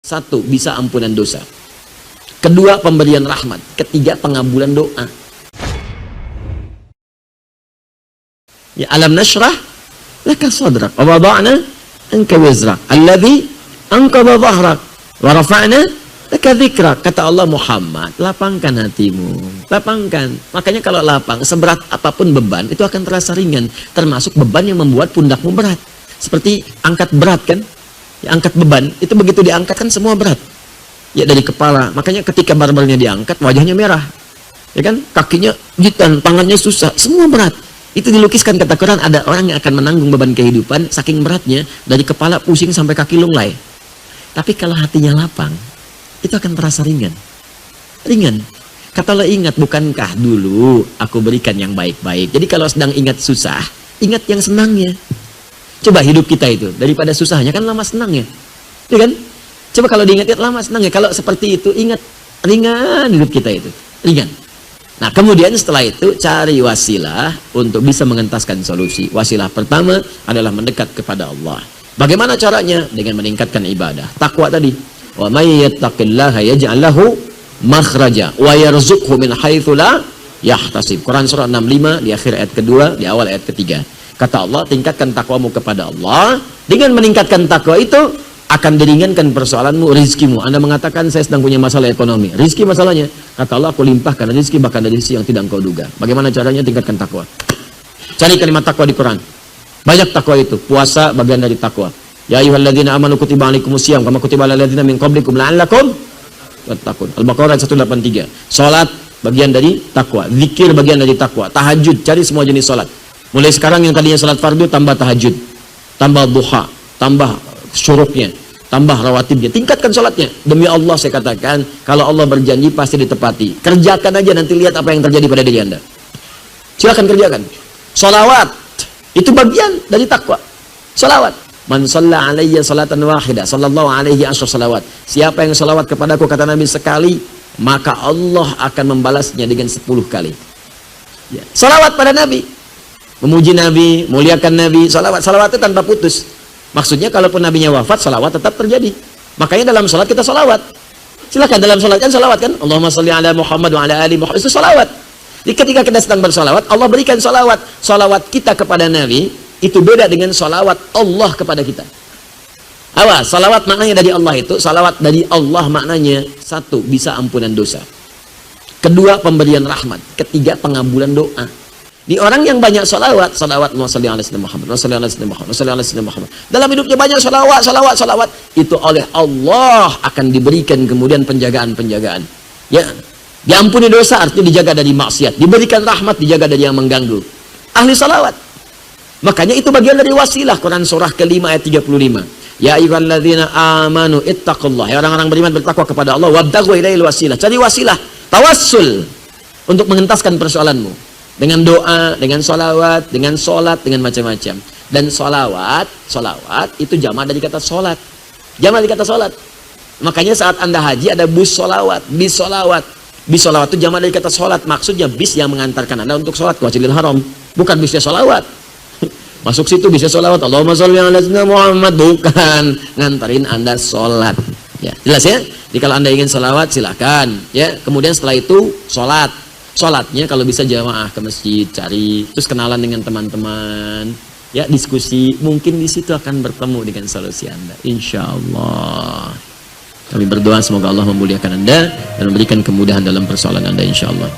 Satu, bisa ampunan dosa. Kedua, pemberian rahmat. Ketiga, pengabulan doa. Ya, alam nashrah laka sadrak wa wada'na anka wizrak alladhi anqadha dhahrak wa rafa'na laka dzikrak. Kata Allah, Muhammad, lapangkan hatimu, lapangkan. Makanya kalau lapang, seberat apapun beban itu akan terasa ringan, termasuk beban yang membuat pundakmu berat. Seperti angkat berat kan? Ya, angkat beban itu begitu diangkat kan semua berat. Ya, dari kepala. Makanya ketika barbelnya diangkat, wajahnya merah. Ya kan? Kakinya jitan, tangannya susah, semua berat. Itu dilukiskan kata Quran, ada orang yang akan menanggung beban kehidupan saking beratnya, dari kepala pusing sampai kaki lunglai. Tapi kalau hatinya lapang, itu akan terasa ringan. Ringan. Katalah ingat, bukankah dulu aku berikan yang baik-baik. Jadi kalau sedang ingat susah, ingat yang senangnya. Coba hidup kita itu, daripada susahnya kan lama senangnya. Ya kan? Coba kalau diingat-ingat lama senangnya. Kalau seperti itu, ingat ringan hidup kita itu. Ringan. Nah, kemudian setelah itu cari wasilah untuk bisa mengentaskan solusi. Wasilah pertama adalah mendekat kepada Allah. Bagaimana caranya? Dengan meningkatkan ibadah. Takwa tadi. Wa may yattaqillaha yaj'al lahu makhraja wa yarzuqhu min haitsu la yahtasib. Quran surah 65 di akhir ayat kedua, di awal ayat ketiga. Kata Allah, tingkatkan takwamu kepada Allah. Dengan meningkatkan takwa itu akan diringankan persoalanmu, rizkimu. Anda mengatakan saya sedang punya masalah ekonomi, rizki masalahnya. Kata Allah, aku limpahkan rizki bahkan dari rizki yang tidak engkau duga. Bagaimana caranya? Tingkatkan takwa. Cari kalimat takwa di Quran. Banyak takwa itu. Puasa bagian dari takwa. Ya ayyuhalladzina amanu kutiba alaikumusiyam kama kutiba alal ladzina min qablikum la'allakum tattaqun. Al-Baqarah 183. Salat bagian dari takwa. Zikir bagian dari takwa. Tahajud, cari semua jenis salat. Mulai sekarang yang tadinya salat fardu tambah tahajud, tambah duha, tambah syuruknya, tambah rawatibnya, tingkatkan sholatnya. Demi Allah saya katakan, kalau Allah berjanji pasti ditepati. Kerjakan aja, nanti lihat apa yang terjadi pada diri Anda. Silakan kerjakan. Sholawat itu bagian dari takwa. Sholawat. Man shalla alayya salatan wahidah sallallahu alaihi asyra salawat. Siapa yang sholawat kepadaku, kata Nabi, sekali, maka Allah akan membalasnya dengan 10 kali. Ya. Sholawat pada Nabi, memuji Nabi, muliakan Nabi. Salawat itu tanpa putus. Maksudnya kalaupun nabinya wafat, salawat tetap terjadi. Makanya dalam salat kita salawat. Silakan dalam salat kan salawat kan? Allahumma sholli ala Muhammad wa ala ali Muhammad. Itu salawat. Jadi ketika kita sedang bersalawat, Allah berikan salawat. Salawat kita kepada Nabi itu beda dengan salawat Allah kepada kita. Awas, salawat maknanya dari Allah itu, salawat dari Allah maknanya satu, bisa ampunan dosa. Kedua, pemberian rahmat. Ketiga, pengabulan doa. Di orang yang banyak salawat, salawat Muhammad, Muhammad. Dalam hidupnya banyak salawat, itu oleh Allah akan diberikan kemudian penjagaan. Ya, diampuni dosa artinya dijaga dari maksiat, diberikan rahmat, dijaga dari yang mengganggu. Ahli salawat. Makanya itu bagian dari wasilah. Quran surah ke-5 ayat 35. Ya ayyuhalladzina amanu ittaqullah. Ya orang-orang beriman bertakwa kepada Allah, wabtaghu ilaihil wasilah. Cari wasilah, tawassul untuk mengentaskan persoalanmu. Dengan doa, dengan sholawat, dengan sholat, dengan macam-macam. Dan sholawat itu jamaah dari kata sholat. Jamaah dari kata sholat. Makanya saat Anda haji ada bus sholawat, bis sholawat. Bis sholawat itu jamaah dari kata sholat. Maksudnya bis yang mengantarkan Anda untuk sholat ke Masjidil Haram. Bukan bisnya sholawat. Masuk situ bisnya sholawat. Allahumma sholli ala sayyidina Muhammad. Bukan ngantarin Anda sholat. Ya, jelas ya? Jadi kalau Anda ingin sholawat silakan. Ya, kemudian setelah itu sholat. Sholatnya kalau bisa jamaah ke masjid, cari, terus kenalan dengan teman-teman, ya diskusi, mungkin di situ akan bertemu dengan solusi Anda, insya Allah. Kami berdoa semoga Allah memuliakan Anda dan memberikan kemudahan dalam persoalan Anda, insya Allah.